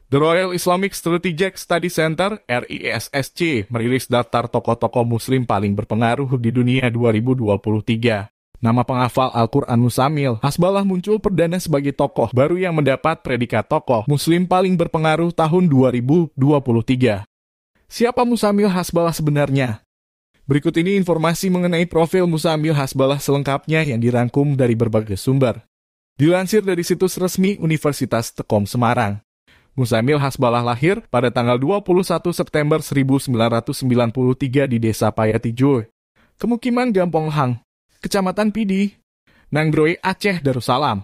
The Royal Islamic Strategic Study Center (RISSC) merilis daftar tokoh-tokoh Muslim paling berpengaruh di dunia 2023. Nama penghafal Al-Quran Muzammil Hasbalah muncul perdana sebagai tokoh baru yang mendapat predikat tokoh Muslim paling berpengaruh tahun 2023. Siapa Muzammil Hasbalah sebenarnya? Berikut ini informasi mengenai profil Muzammil Hasbalah selengkapnya yang dirangkum dari berbagai sumber. Dilansir dari situs resmi Universitas Tekom Semarang. Muzammil Hasbalah lahir pada tanggal 21 September 1993 di Desa Payatijo, Kemukiman Gampong Hang, Kecamatan Pidi, Nanggroe, Aceh Darussalam.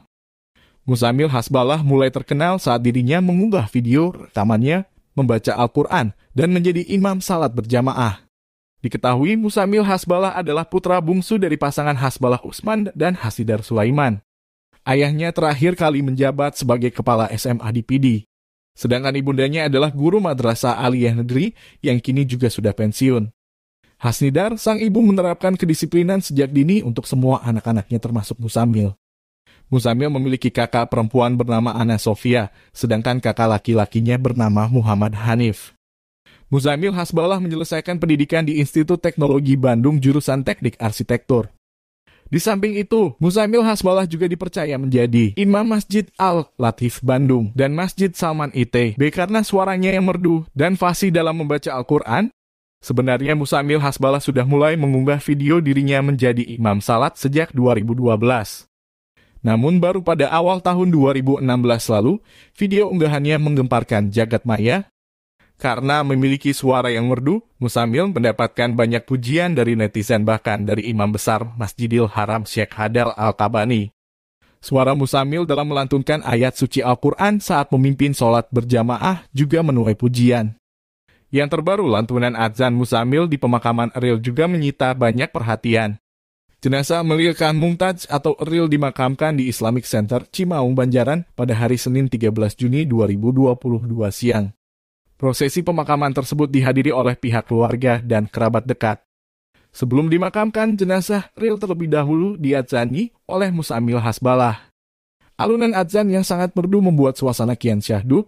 Muzammil Hasbalah mulai terkenal saat dirinya mengunggah video rekamannya membaca Al-Quran dan menjadi imam salat berjamaah. Diketahui Muzammil Hasbalah adalah putra bungsu dari pasangan Hasbalah Usman dan Hasidar Sulaiman. Ayahnya terakhir kali menjabat sebagai kepala SMA di Pidi. Sedangkan ibundanya adalah guru madrasah aliyah negeri yang kini juga sudah pensiun. Hasnidar, sang ibu menerapkan kedisiplinan sejak dini untuk semua anak-anaknya termasuk Muzammil. Muzammil memiliki kakak perempuan bernama Ana Sofia, sedangkan kakak laki-lakinya bernama Muhammad Hanif. Muzammil Hasbalah menyelesaikan pendidikan di Institut Teknologi Bandung jurusan Teknik Arsitektur. Di samping itu, Muzammil Hasbalah juga dipercaya menjadi Imam Masjid Al-Latif Bandung dan Masjid Salman ITB karena suaranya yang merdu dan fasih dalam membaca Al-Quran. Sebenarnya Muzammil Hasbalah sudah mulai mengunggah video dirinya menjadi imam salat sejak 2012. Namun baru pada awal tahun 2016 lalu, video unggahannya menggemparkan jagat maya. Karena memiliki suara yang merdu, Muzammil mendapatkan banyak pujian dari netizen bahkan dari Imam Besar Masjidil Haram Syekh Hadal Al-Kabani. Suara Muzammil dalam melantunkan ayat suci Al-Quran saat memimpin sholat berjamaah juga menuai pujian. Yang terbaru, lantunan azan Muzammil di pemakaman Eril juga menyita banyak perhatian. Jenazah Melil Khan Mumtaz atau Eril dimakamkan di Islamic Center Cimaung, Banjaran pada hari Senin 13 Juni 2022 siang. Prosesi pemakaman tersebut dihadiri oleh pihak keluarga dan kerabat dekat. Sebelum dimakamkan, jenazah Eril terlebih dahulu diadzani oleh Muzammil Hasbalah. Alunan adzan yang sangat merdu membuat suasana kian syahdu,